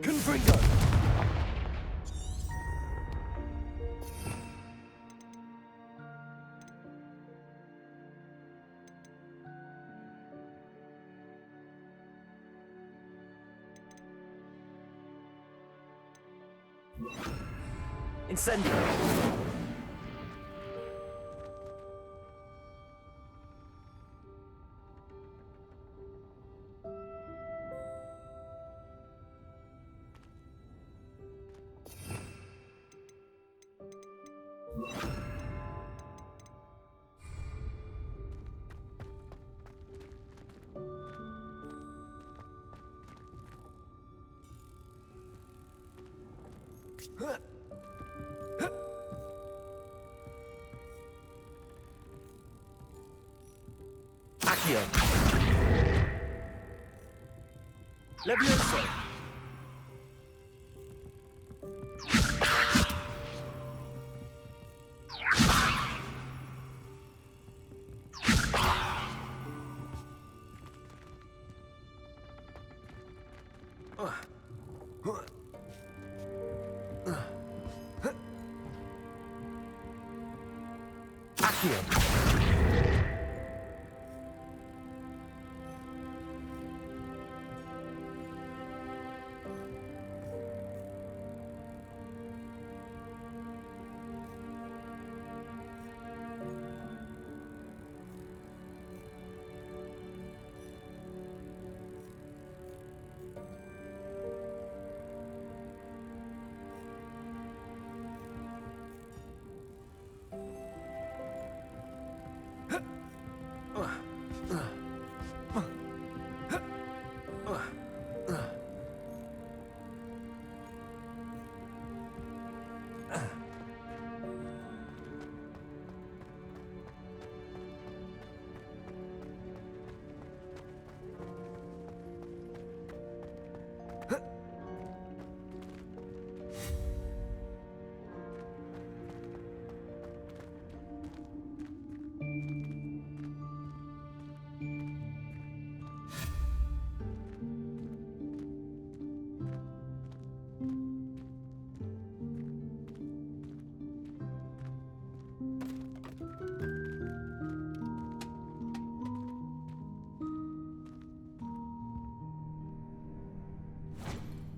Confringo! Incendio! Accio! Levioso! Accio!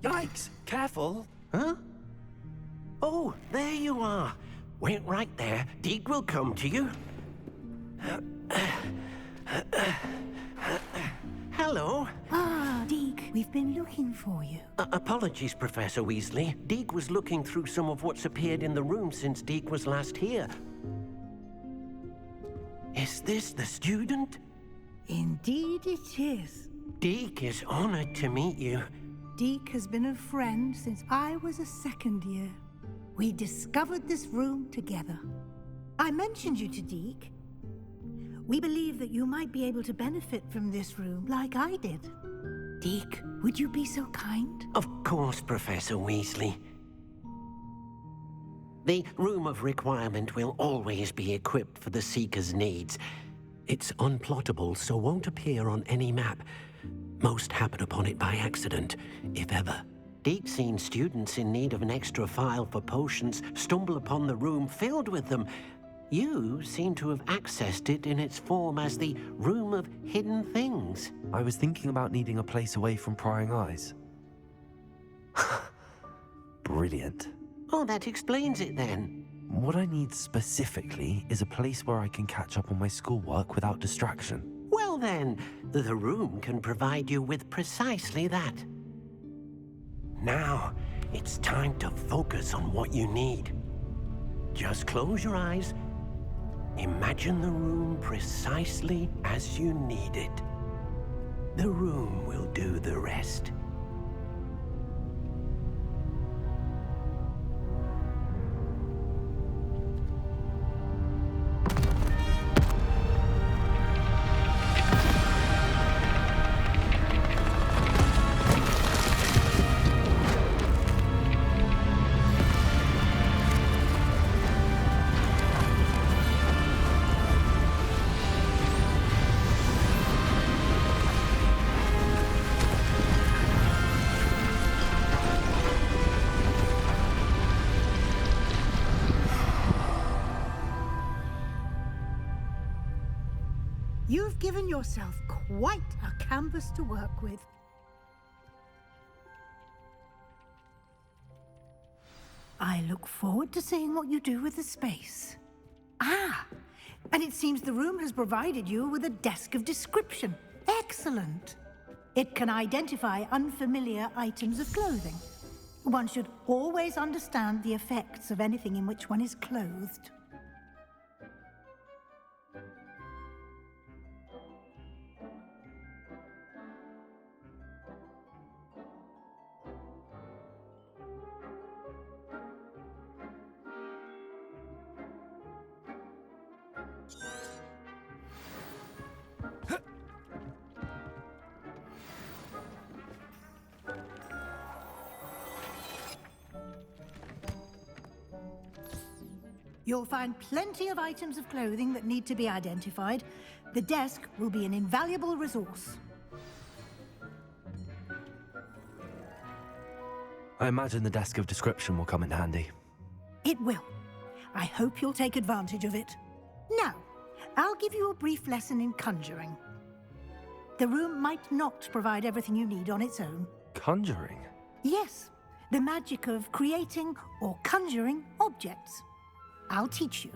Yikes! Careful! Huh? Oh, there you are. Wait right there. Deke will come to you. Hello. Ah, Deke, we've been looking for you. Apologies, Professor Weasley. Deke was looking through some of what's appeared in the room since Deke was last here. Is this the student? Indeed it is. Deke is honored to meet you. Deke has been a friend since I was a second year. We discovered this room together. I mentioned you to Deke. We believe that you might be able to benefit from this room like I did. Deke, would you be so kind? Of course, Professor Weasley. The Room of Requirement will always be equipped for the Seeker's needs. It's unplottable, so won't appear on any map. Most happen upon it by accident, if ever. Deke's seen students in need of an extra file for potions stumble upon the room filled with them. You seem to have accessed it in its form as the Room of Hidden Things. I was thinking about needing a place away from prying eyes. Brilliant. Oh, that explains it then. What I need specifically is a place where I can catch up on my schoolwork without distraction. Well then, the room can provide you with precisely that. Now, it's time to focus on what you need. Just close your eyes. Imagine the room precisely as you need it. The room will do the rest. You've given yourself quite a canvas to work with. I look forward to seeing what you do with the space. Ah, and it seems the room has provided you with a desk of description. Excellent. It can identify unfamiliar items of clothing. One should always understand the effects of anything in which one is clothed. You'll find plenty of items of clothing that need to be identified. The desk will be an invaluable resource. I imagine the desk of description will come in handy. It will. I hope you'll take advantage of it. Now, I'll give you a brief lesson in conjuring. The room might not provide everything you need on its own. Conjuring? Yes, the magic of creating or conjuring objects. I'll teach you.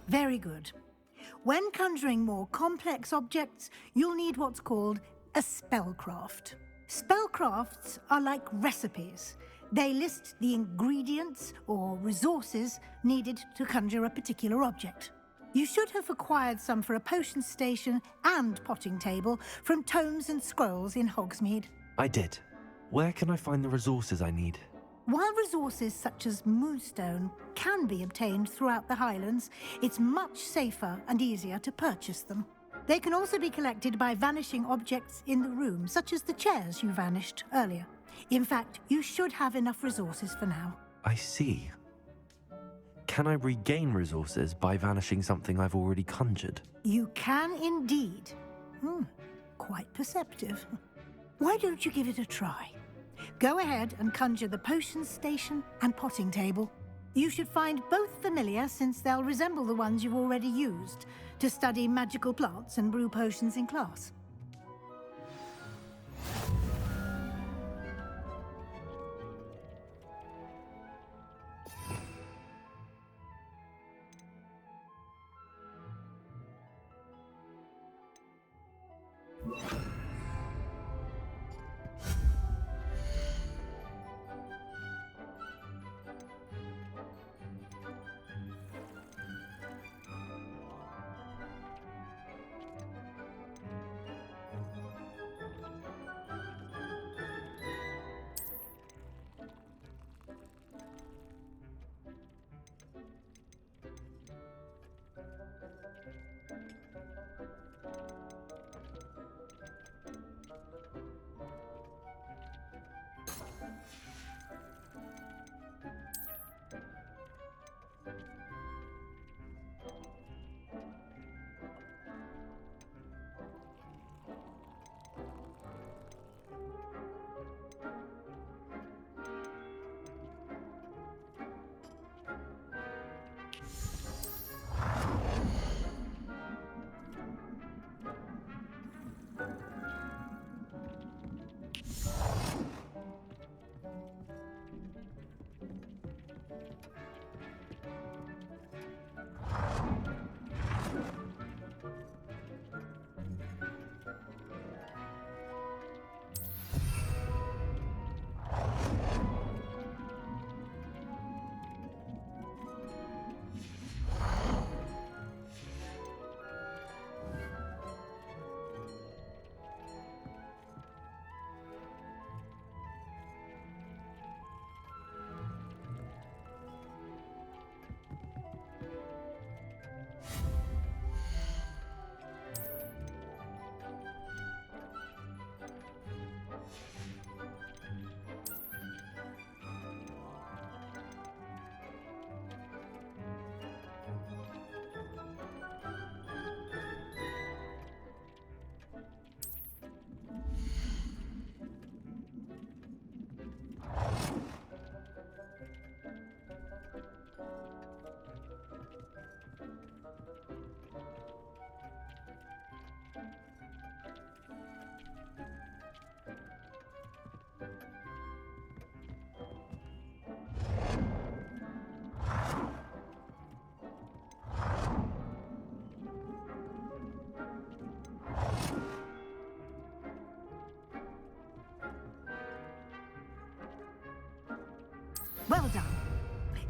Very good. When conjuring more complex objects, you'll need what's called a spellcraft. Spellcrafts are like recipes. They list the ingredients or resources needed to conjure a particular object. You should have acquired some for a potion station and potting table from tomes and scrolls in Hogsmeade. I did. Where can I find the resources I need? While resources such as moonstone can be obtained throughout the Highlands, it's much safer and easier to purchase them. They can also be collected by vanishing objects in the room, such as the chairs you vanished earlier. In fact, you should have enough resources for now. I see. Can I regain resources by vanishing something I've already conjured? You can indeed. Quite perceptive. Why don't you give it a try? Go ahead and conjure the potion station and potting table. You should find both familiar, since they'll resemble the ones you've already used to study magical plants and brew potions in class.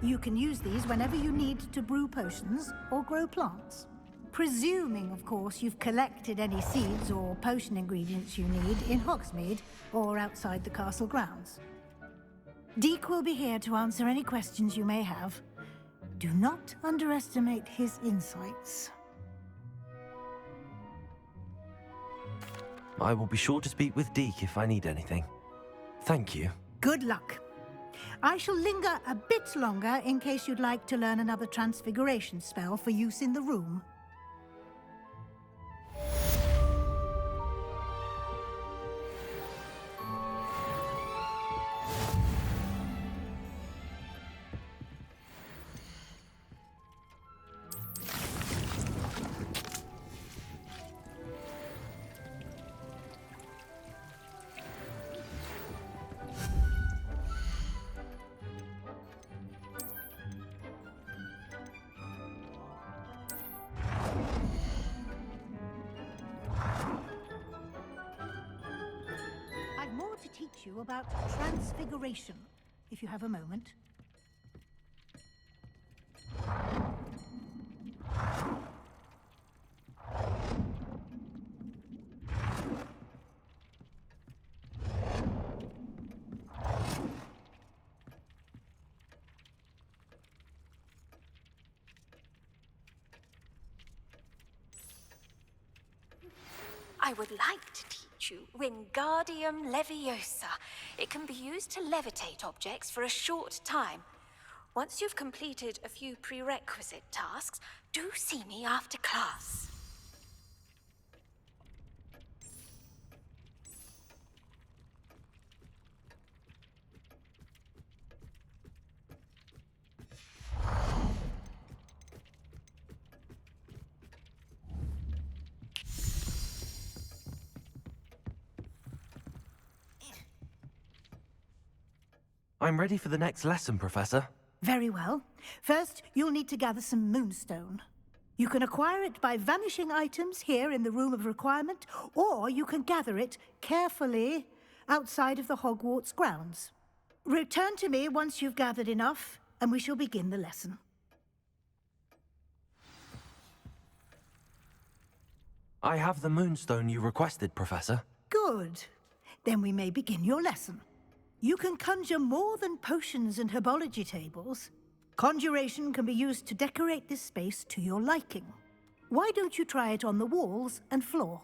You can use these whenever you need to brew potions or grow plants. Presuming, of course, you've collected any seeds or potion ingredients you need in Hogsmeade or outside the castle grounds. Deek will be here to answer any questions you may have. Do not underestimate his insights. I will be sure to speak with Deek if I need anything. Thank you. Good luck. I shall linger a bit longer in case you'd like to learn another transfiguration spell for use in the room. I've more to teach you about transfiguration, if you have a moment. I would like to teach you Wingardium Leviosa. It can be used to levitate objects for a short time. Once you've completed a few prerequisite tasks, do see me after class. I'm ready for the next lesson, Professor. Very well. First, you'll need to gather some moonstone. You can acquire it by vanishing items here in the Room of Requirement, or you can gather it carefully outside of the Hogwarts grounds. Return to me once you've gathered enough, and we shall begin the lesson. I have the moonstone you requested, Professor. Good. Then we may begin your lesson. You can conjure more than potions and herbology tables. Conjuration can be used to decorate this space to your liking. Why don't you try it on the walls and floor?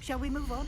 Shall we move on?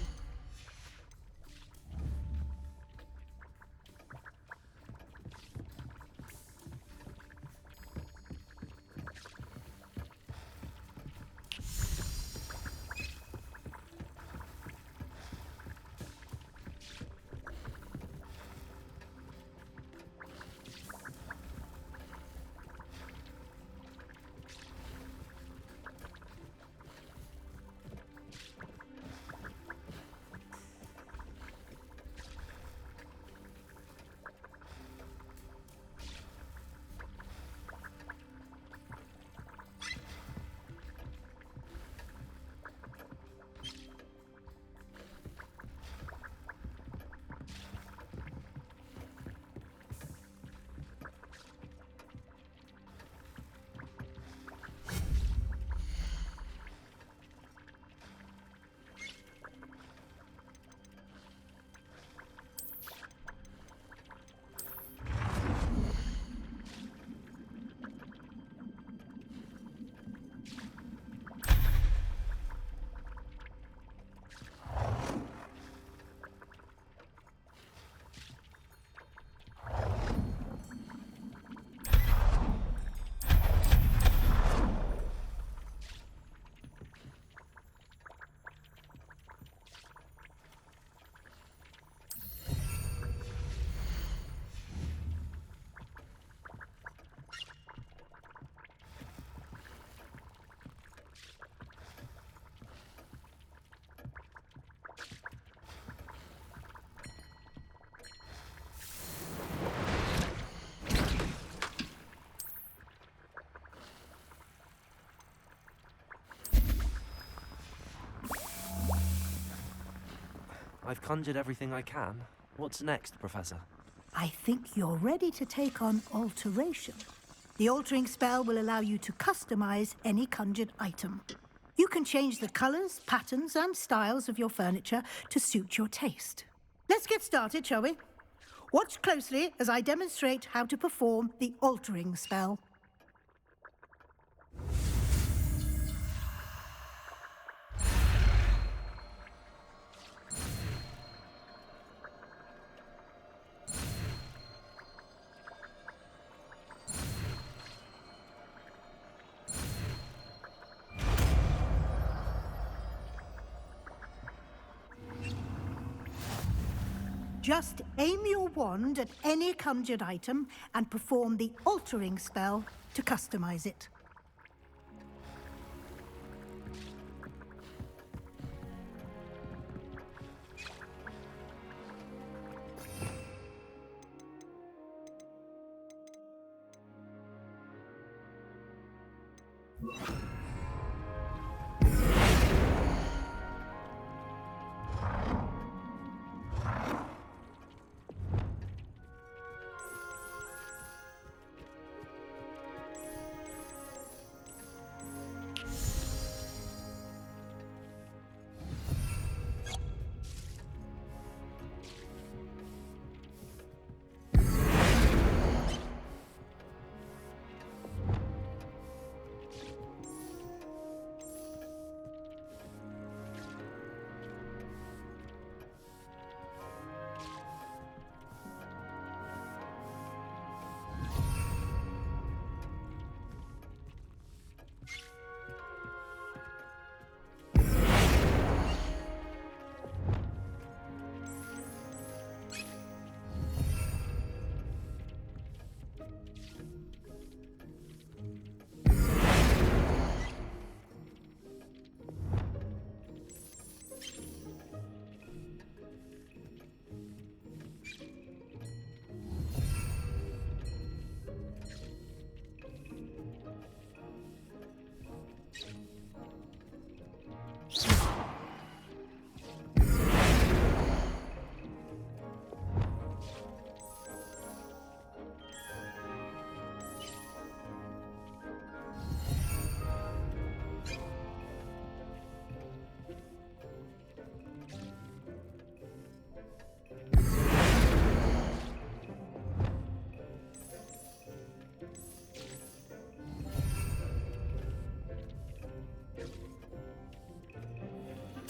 I've conjured everything I can. What's next, Professor? I think you're ready to take on alteration. The altering spell will allow you to customize any conjured item. You can change the colors, patterns, and styles of your furniture to suit your taste. Let's get started, shall we? Watch closely as I demonstrate how to perform the altering spell. Just aim your wand at any conjured item and perform the altering spell to customize it.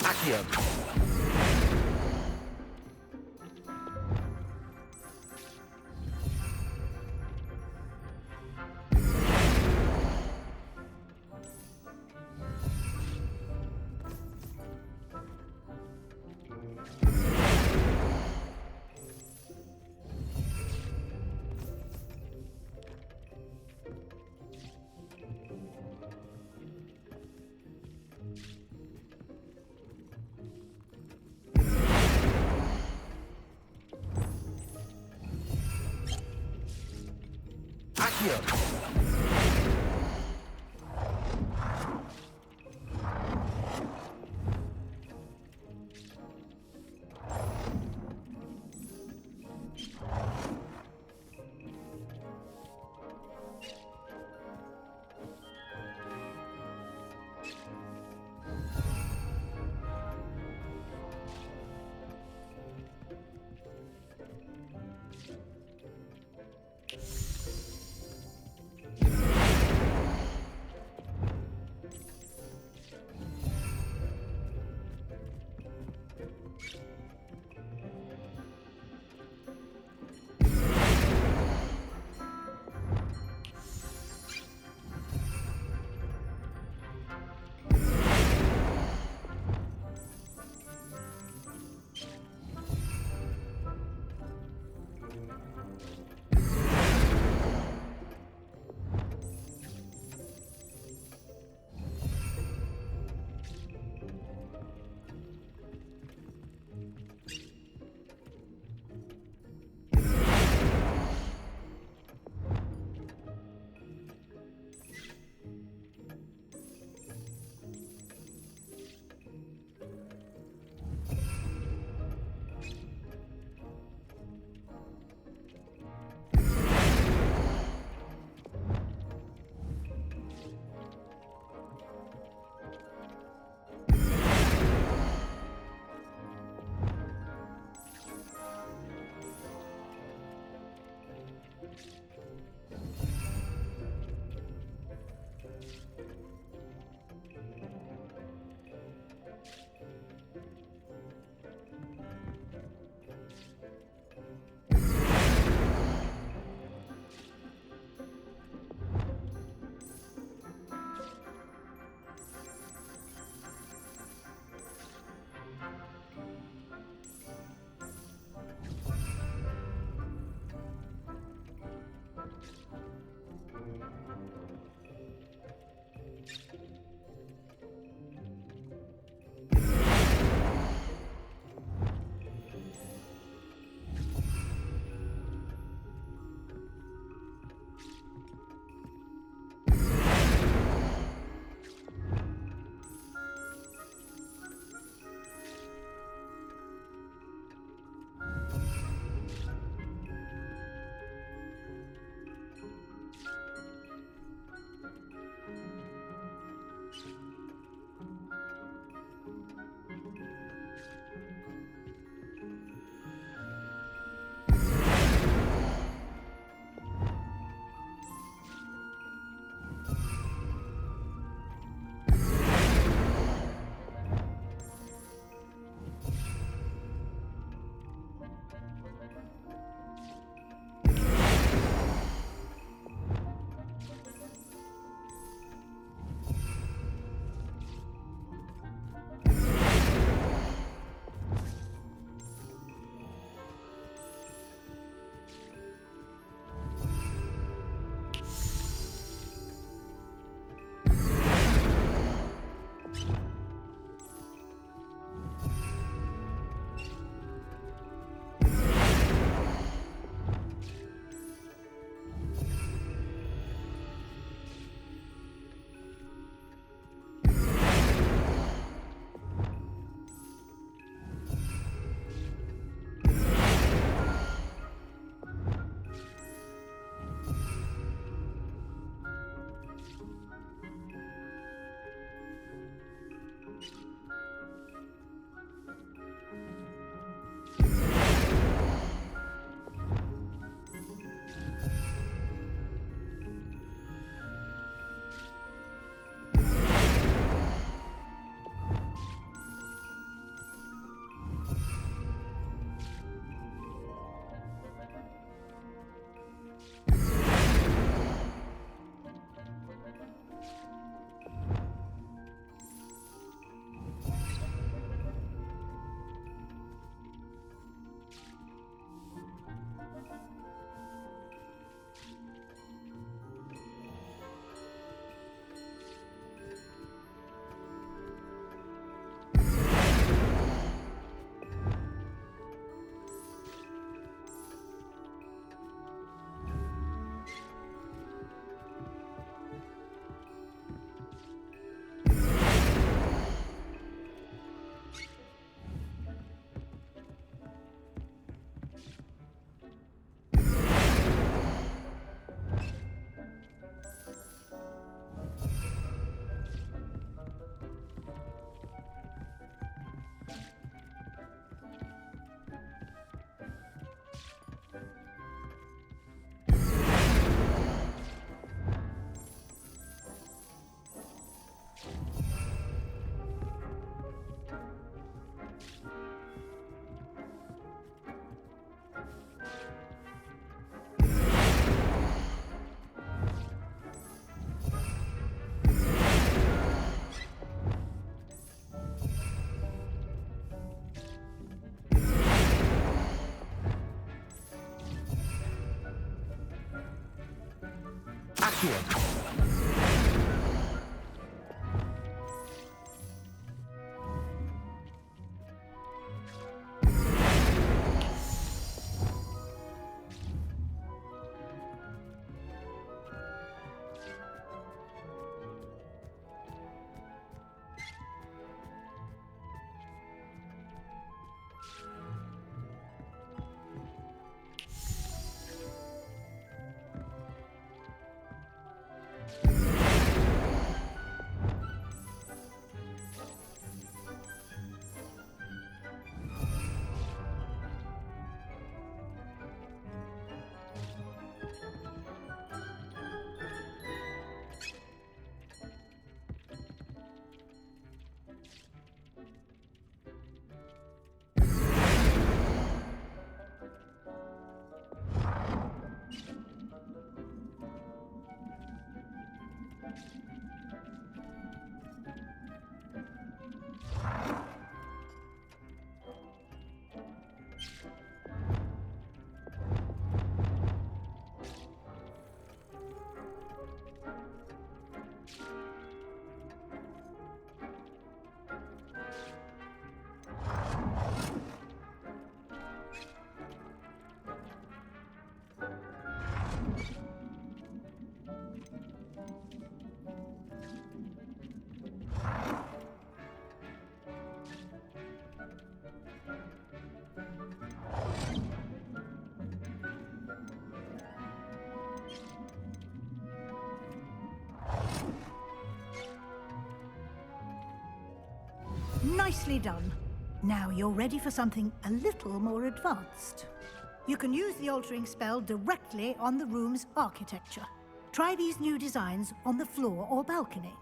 Accio! Nicely done. Now you're ready for something a little more advanced. You can use the altering spell directly on the room's architecture. Try these new designs on the floor or balcony.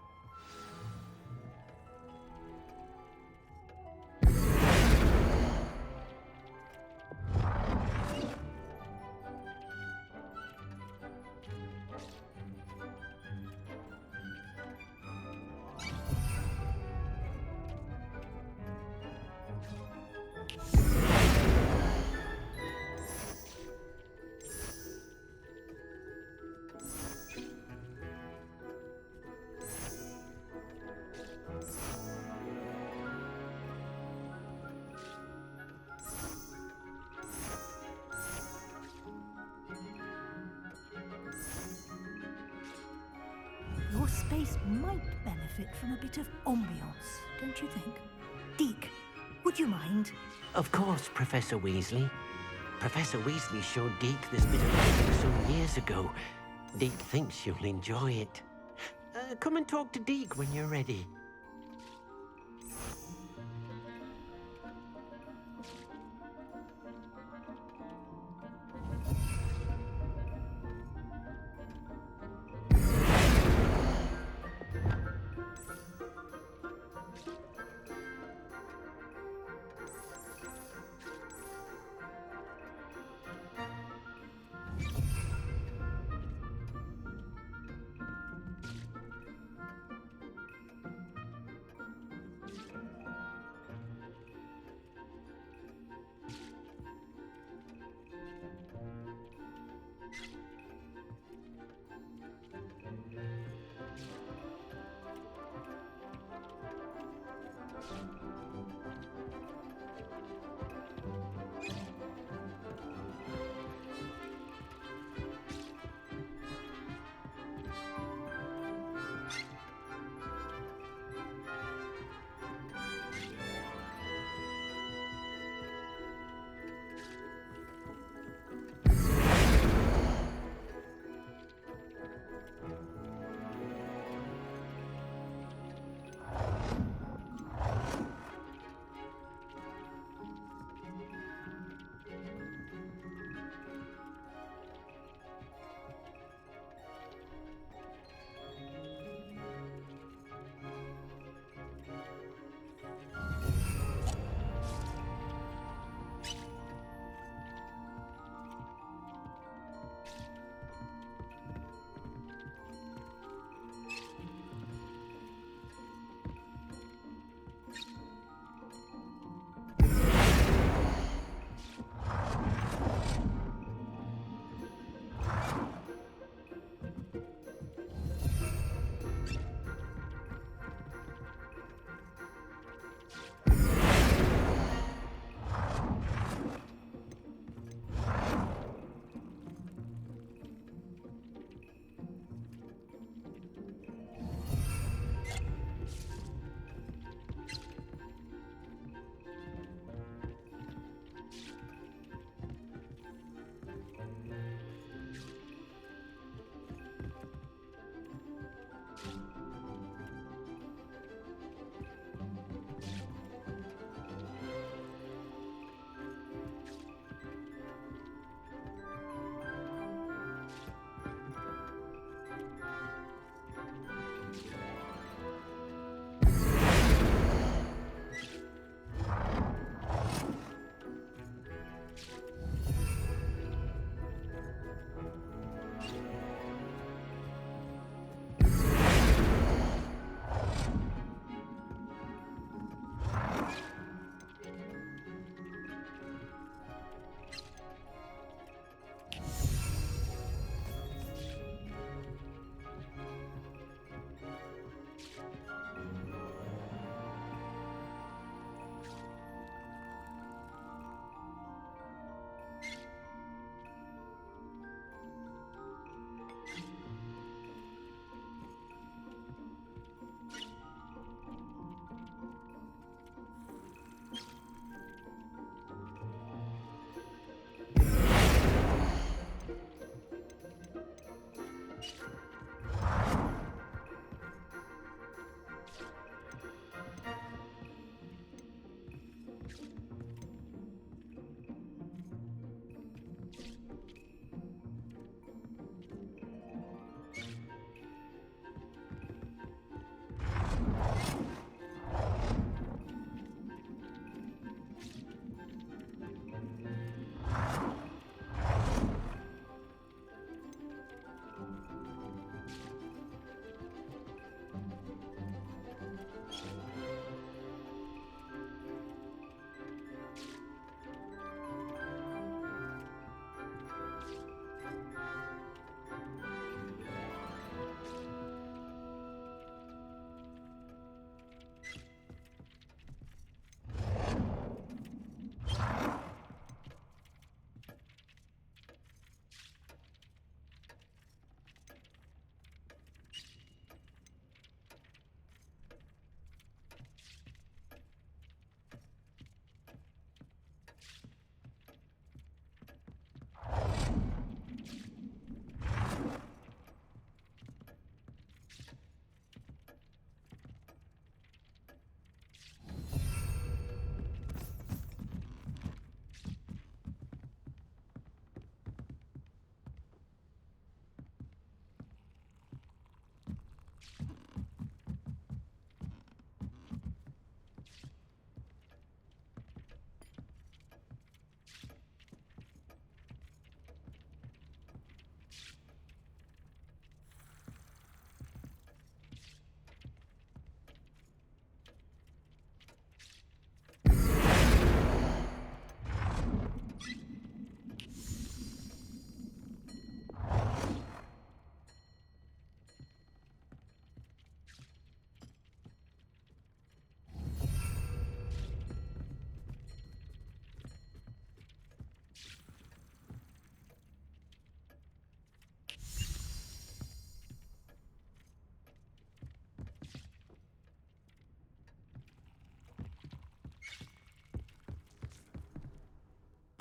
Your space might benefit from a bit of ambiance, don't you think? Deke, would you mind? Of course, Professor Weasley. Professor Weasley showed Deke this bit of magic some years ago. Deke thinks you'll enjoy it. Come and talk to Deke when you're ready.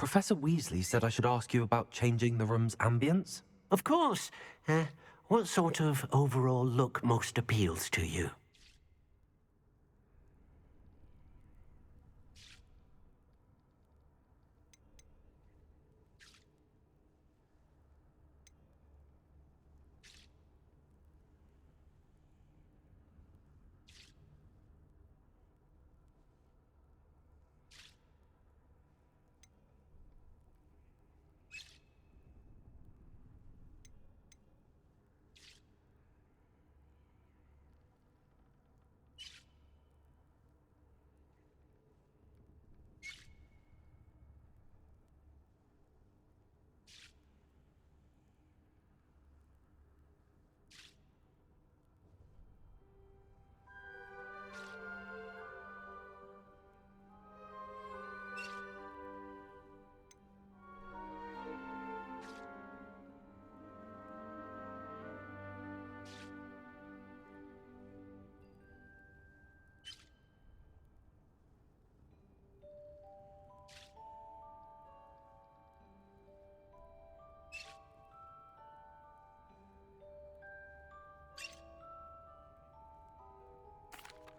Professor Weasley said I should ask you about changing the room's ambience. Of course. What sort of overall look most appeals to you?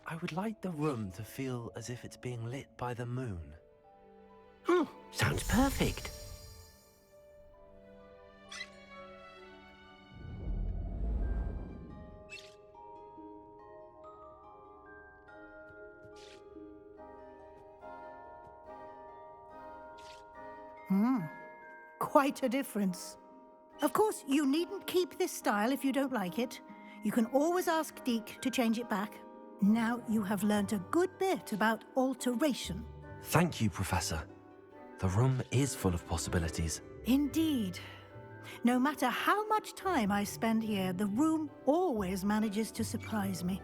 I would like the room to feel as if it's being lit by the moon. Sounds perfect. Quite a difference. Of course, you needn't keep this style if you don't like it. You can always ask Deke to change it back. Now you have learnt a good bit about alteration. Thank you, Professor. The room is full of possibilities. Indeed. No matter how much time I spend here, the room always manages to surprise me.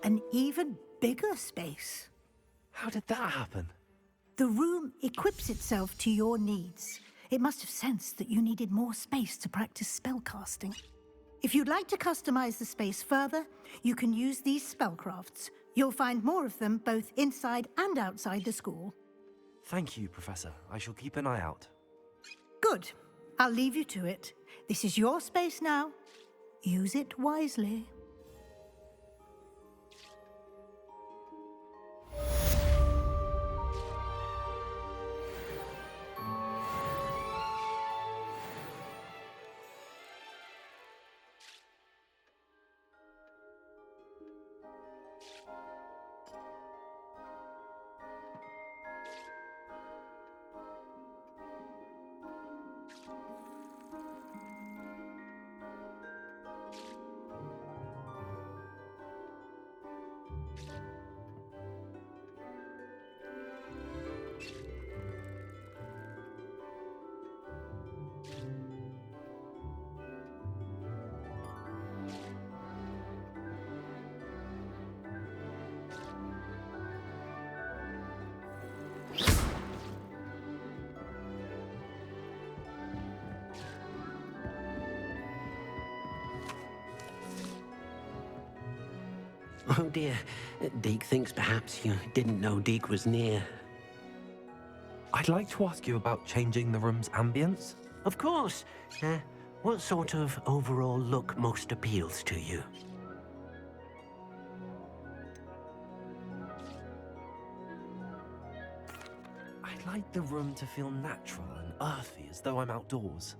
An even bigger space. How did that happen? The room equips itself to your needs. It must have sensed that you needed more space to practice spellcasting. If you'd like to customize the space further, you can use these spellcrafts. You'll find more of them both inside and outside the school. Thank you, Professor. I shall keep an eye out. Good. I'll leave you to it. This is your space now. Use it wisely. Oh dear. Deke thinks perhaps you didn't know Deke was near. I'd like to ask you about changing the room's ambience. Of course. What sort of overall look most appeals to you? I'd like the room to feel natural and earthy, as though I'm outdoors.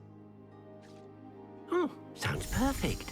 Sounds perfect.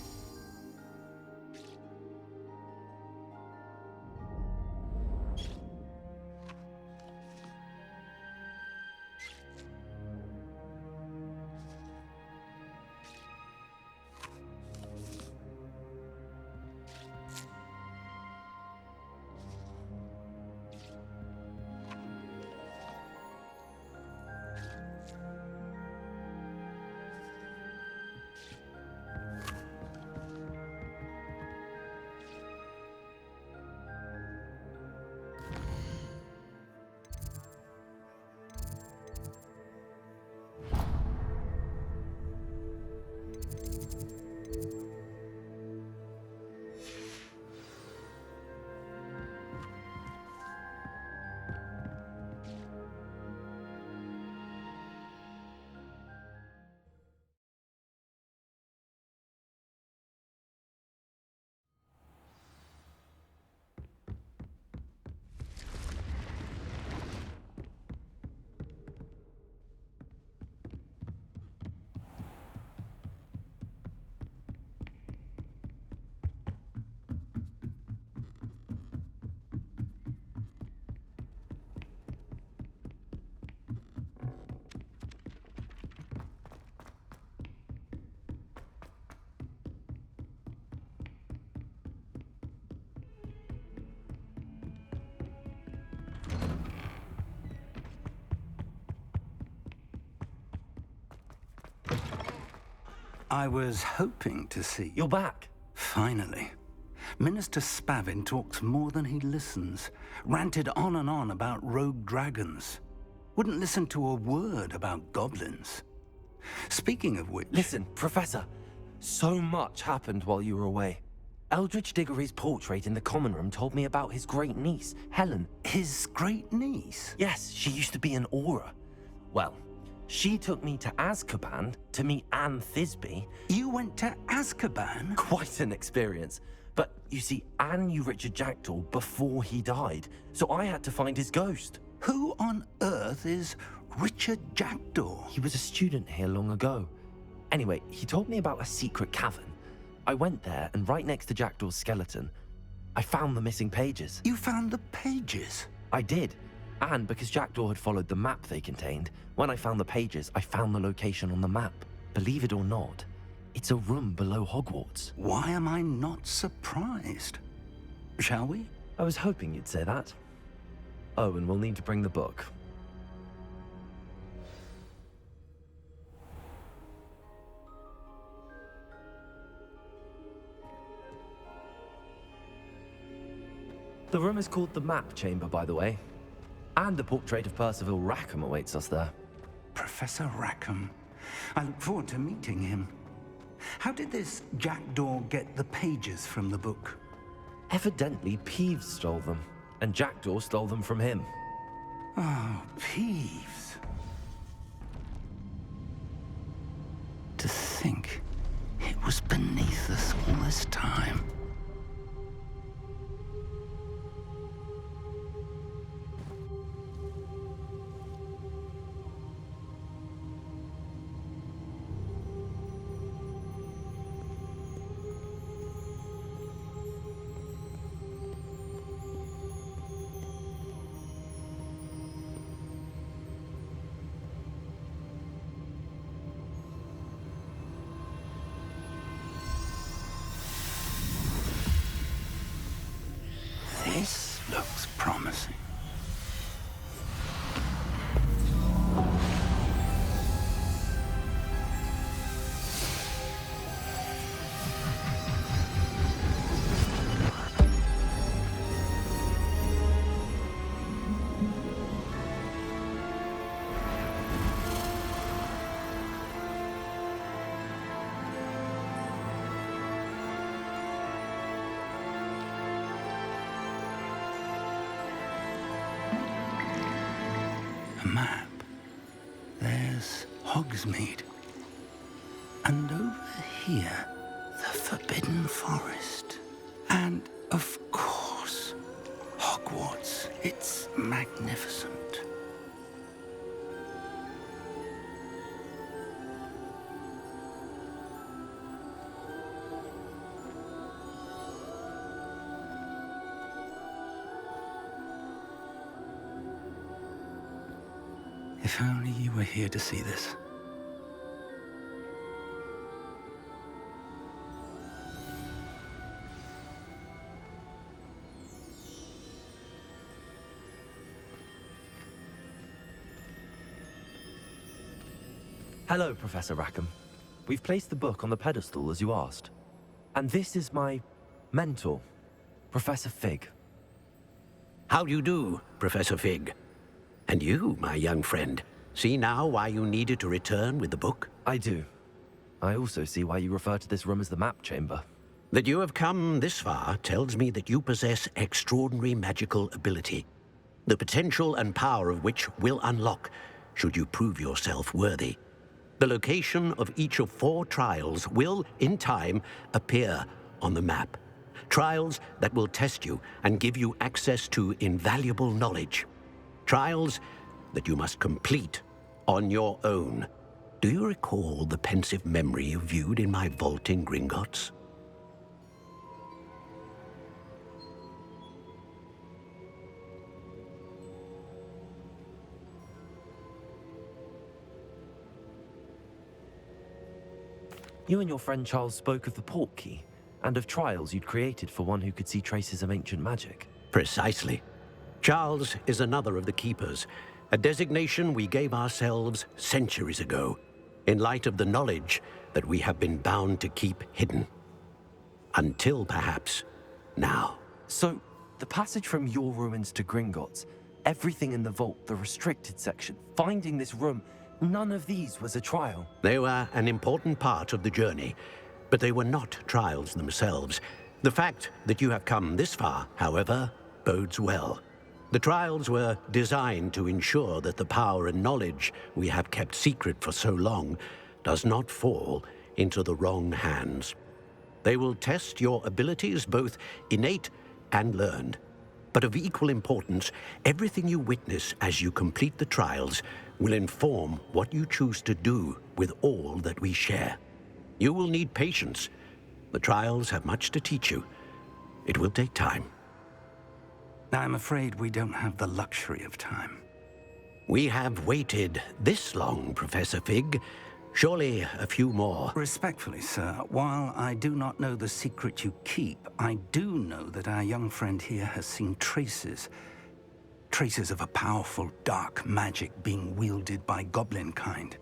I was hoping to see... You're back. Finally. Minister Spavin talks more than he listens. Ranted on and on about rogue dragons. Wouldn't listen to a word about goblins. Speaking of which... Listen, Professor. So much happened while you were away. Eldridge Diggory's portrait in the common room told me about his great niece, Helen. His great niece? Yes, she used to be an Auror. Well, she took me to Azkaban to meet Anne Thisbe. You went to Azkaban? Quite an experience. But you see, Anne knew Richard Jackdaw before he died, so I had to find his ghost. Who on earth is Richard Jackdaw? He was a student here long ago. Anyway, he told me about a secret cavern. I went there, and right next to Jackdaw's skeleton, I found the missing pages. You found the pages? I did. And because Jackdaw had followed the map they contained, when I found the pages, I found the location on the map. Believe it or not, it's a room below Hogwarts. Why am I not surprised? Shall we? I was hoping you'd say that. Oh, and we'll need to bring the book. The room is called the Map Chamber, by the way. And a portrait of Percival Rackham awaits us there. Professor Rackham. I look forward to meeting him. How did this Jackdaw get the pages from the book? Evidently, Peeves stole them, and Jackdaw stole them from him. Oh, Peeves. To think it was beneath us all this time. This looks promising. A map. There's Hogsmeade. And over here, the Forbidden Forest. And, of course, Hogwarts. It's magnificent. If only you were here to see this. Hello, Professor Rackham. We've placed the book on the pedestal as you asked. And this is my mentor, Professor Fig. How do you do, Professor Fig? And you, my young friend, see now why you needed to return with the book? I do. I also see why you refer to this room as the Map Chamber. That you have come this far tells me that you possess extraordinary magical ability, the potential and power of which will unlock should you prove yourself worthy. The location of each of 4 trials will, in time, appear on the map. Trials that will test you and give you access to invaluable knowledge. Trials that you must complete on your own. Do you recall the pensive memory you viewed in my vault in Gringotts? You and your friend Charles spoke of the Portkey, and of trials you'd created for one who could see traces of ancient magic. Precisely. Charles is another of the Keepers, a designation we gave ourselves centuries ago, in light of the knowledge that we have been bound to keep hidden. Until perhaps now. So, the passage from your ruins to Gringotts, everything in the vault, the restricted section, finding this room, none of these was a trial. They were an important part of the journey, but they were not trials themselves. The fact that you have come this far, however, bodes well. The trials were designed to ensure that the power and knowledge we have kept secret for so long does not fall into the wrong hands. They will test your abilities, both innate and learned. But of equal importance, everything you witness as you complete the trials will inform what you choose to do with all that we share. You will need patience. The trials have much to teach you. It will take time. I'm afraid we don't have the luxury of time. We have waited this long, Professor Fig. Surely a few more. Respectfully, sir, while I do not know the secret you keep, I do know that our young friend here has seen traces of a powerful dark magic being wielded by goblin kind.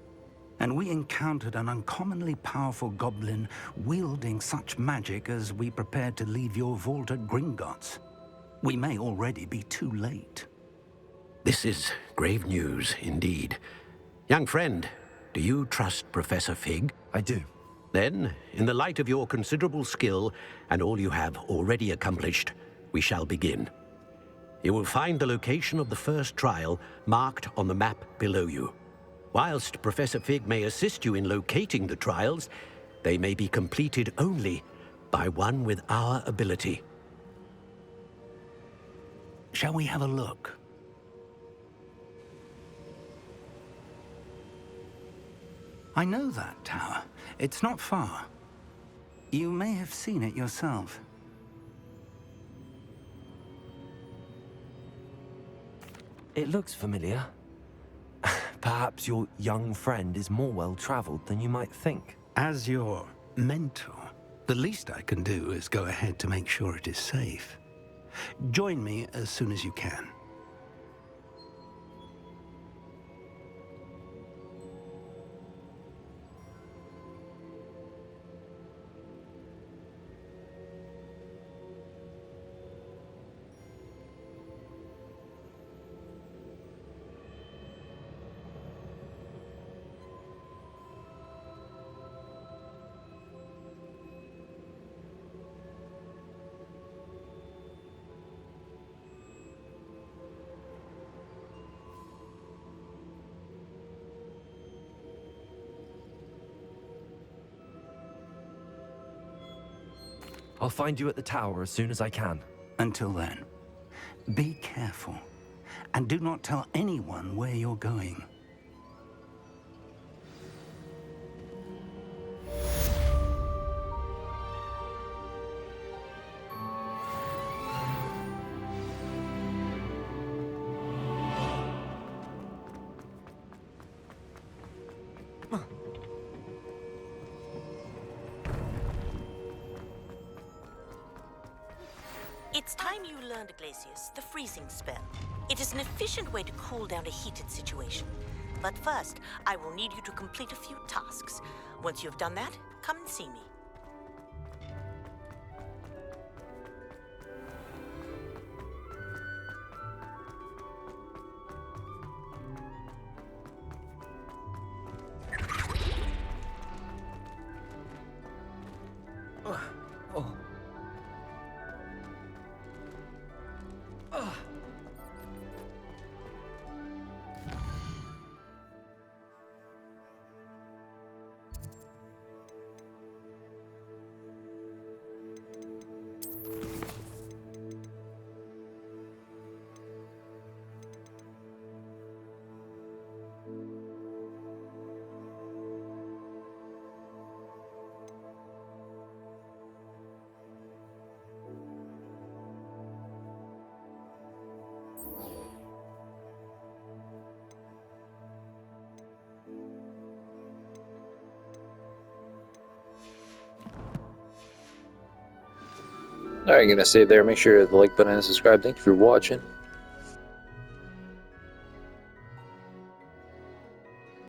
And we encountered an uncommonly powerful goblin wielding such magic as we prepared to leave your vault at Gringotts. We may already be too late. This is grave news indeed. Young friend, do you trust Professor Fig? I do. Then, in the light of your considerable skill and all you have already accomplished, we shall begin. You will find the location of the first trial marked on the map below you. Whilst Professor Fig may assist you in locating the trials, they may be completed only by one with our ability. Shall we have a look? I know that tower. It's not far. You may have seen it yourself. It looks familiar. Perhaps your young friend is more well-traveled than you might think. As your mentor, the least I can do is go ahead to make sure it is safe. Join me as soon as you can. I'll find you at the tower as soon as I can. Until then, be careful, and do not tell anyone where you're going. It's time you learned, Glacius, the freezing spell. It is an efficient way to cool down a heated situation. But first, I will need you to complete a few tasks. Once you have done that, come and see me. Alright, I'm gonna save there. Make sure the like button and subscribe. Thank you for watching.